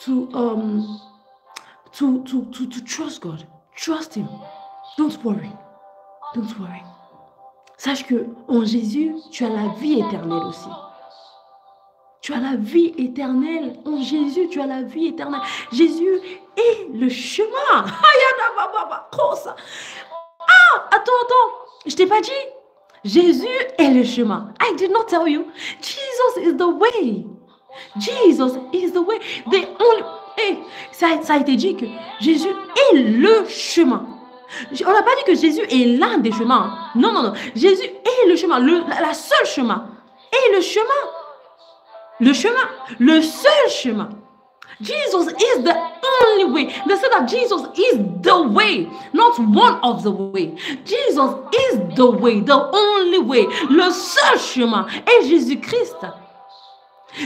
to trust God. Trust Him. Don't worry. Don't worry. Sache que en Jésus, tu as la vie éternelle aussi. Tu as la vie éternelle. En Jésus, tu as la vie éternelle. Jésus est le chemin. Attends. Je t'ai pas dit. Jésus est le chemin. I did not tell you. Jesus is the way. Jesus is the way. Ça a été dit que Jésus est le chemin. On n'a pas dit que Jésus est l'un des chemins. Non. Jésus est le chemin. La seule chemin. Et le chemin. Le chemin. Le seul chemin. Jesus is the only way. They said that Jesus is the way, not one of the way. Jesus is the way, the only way. Le seul chemin est Jésus-Christ.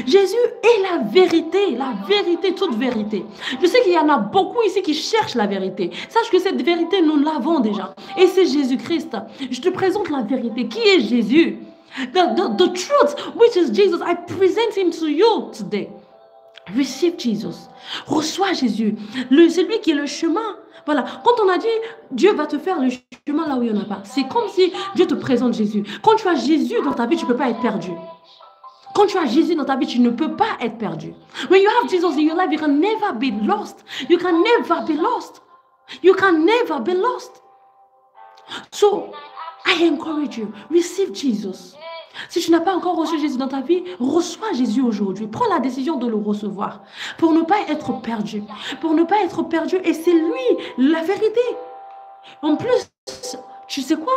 Jésus est la vérité, toute vérité. Je sais qu'il y en a beaucoup ici qui cherchent la vérité. Sache que cette vérité, nous l'avons déjà. Et c'est Jésus-Christ. Je te présente la vérité. Qui est Jésus? The truth, which is Jesus. I present him to you today. Receive Jesus. Reçois Jésus. Celui qui est le chemin. Voilà. Quand on a dit Dieu va te faire le chemin là où il n'y en a pas, c'est comme si Dieu te présente Jésus. Quand tu as Jésus dans ta vie, tu ne peux pas être perdu. Quand tu as Jésus dans ta vie, tu ne peux pas être perdu. When you have Jesus in your life, you can never be lost. You can never be lost. You can never be lost. So, I encourage you, receive Jesus. Si tu n'as pas encore reçu Jésus dans ta vie, reçois Jésus aujourd'hui. Prends la décision de le recevoir pour ne pas être perdu. Pour ne pas être perdu. Et c'est lui la vérité. En plus, tu sais quoi?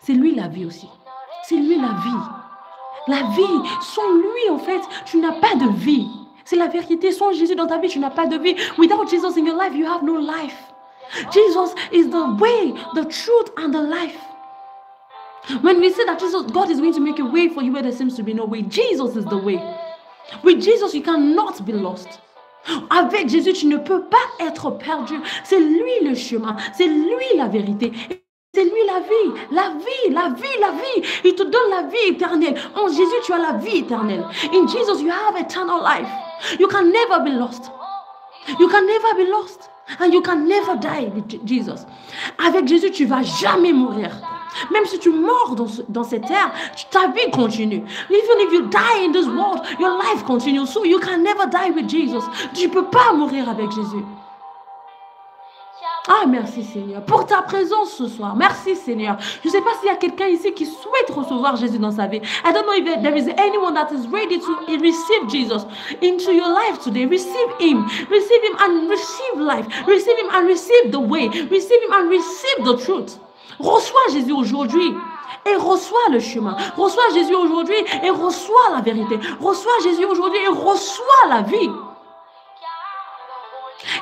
C'est lui la vie aussi. C'est lui la vie. La vie, sans lui, en fait, tu n'as pas de vie. C'est la vérité. Sans Jésus dans ta vie, tu n'as pas de vie. Without Jesus in your life, you have no life. Jesus is the way, the truth, and the life. When we say that God is going to make a way for you where there seems to be no way, Jesus is the way. With Jesus, you cannot be lost. Avec Jésus, tu ne peux pas être perdu. C'est lui le chemin. C'est lui la vérité. C'est lui la vie. La vie, la vie, la vie. Il te donne la vie éternelle. En Jésus, tu as la vie éternelle. In Jesus, you have eternal life. You can never be lost. You can never be lost. And you can never die with Jesus. Avec Jésus, tu ne vas jamais mourir. Même si tu mors dans cette terre, ta vie continue. Even if you die in this world, your life continues. So you can never die with Jesus. Tu ne peux pas mourir avec Jésus. Ah, merci Seigneur pour ta présence ce soir. Merci Seigneur. Je ne sais pas s'il y a quelqu'un ici qui souhaite recevoir Jésus dans sa vie. I don't know if there is anyone that is ready to receive Jesus into your life today. Receive him. Receive him and receive life. Receive him and receive the way. Receive him and receive the truth. Reçois Jésus aujourd'hui et reçois le chemin. Reçois Jésus aujourd'hui et reçois la vérité. Reçois Jésus aujourd'hui et reçois la vie.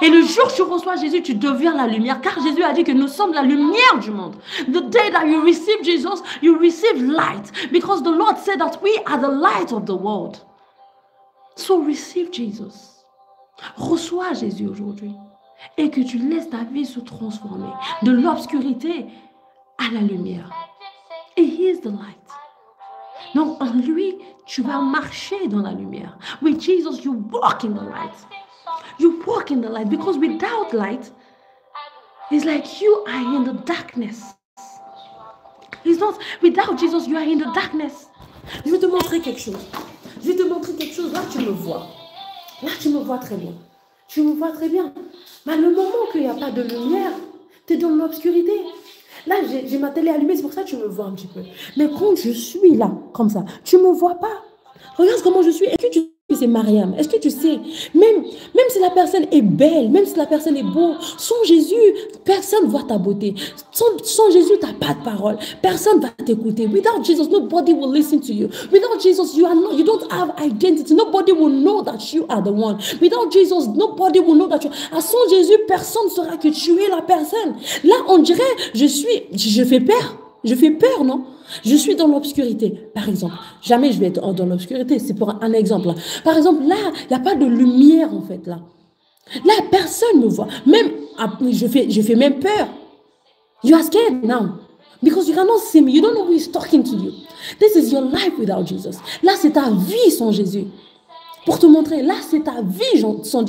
Et le jour où tu reçois Jésus, tu deviens la lumière. Car Jésus a dit que nous sommes la lumière du monde. The day that you receive Jesus, you receive light. Because the Lord said that we are the light of the world. So receive Jesus. Reçois Jésus aujourd'hui. Et que tu laisses ta vie se transformer de l'obscurité à la lumière. Et he is the light. Donc en lui, tu vas marcher dans la lumière. With Jesus, you walk in the light. You walk in the light because without light, it's like you are in the darkness. It's not, without Jesus, you are in the darkness. Je vais te montrer quelque chose. Je vais te montrer quelque chose. Là, tu me vois. Là, tu me vois très bien. Tu me vois très bien. Mais le moment qu'il n'y a pas de lumière, tu es dans l'obscurité. Là, j'ai ma télé allumée, c'est pour ça que tu me vois un petit peu. Mais quand je suis là, comme ça, tu ne me vois pas. Regarde comment je suis. Est-ce que tu sais que c'est Mariam? Est-ce que tu sais, même si la personne est belle, même si la personne est beau, sans Jésus, personne ne voit ta beauté. Sans Jésus, tu n'as pas de parole. Personne ne va t'écouter. Without Jesus, nobody will listen to you. Without Jesus, you don't have identity. Nobody will know that you are the one. Without Jesus, nobody will know that you are. Sans Jésus, personne ne saura que tu es la personne. Là, on dirait, je fais peur. Je fais peur, non? Je suis dans l'obscurité, par exemple. Jamais je vais être dans l'obscurité, c'est pour un exemple. Là. Par exemple, là, il n'y a pas de lumière, en fait, là. Là, personne ne me voit. Même, je fais même peur. You are scared now. Because you cannot see me. You don't know who is talking to you. This is your life without Jesus. Là, c'est ta vie sans Jésus. Pour te montrer, là, c'est ta vie sans Jésus.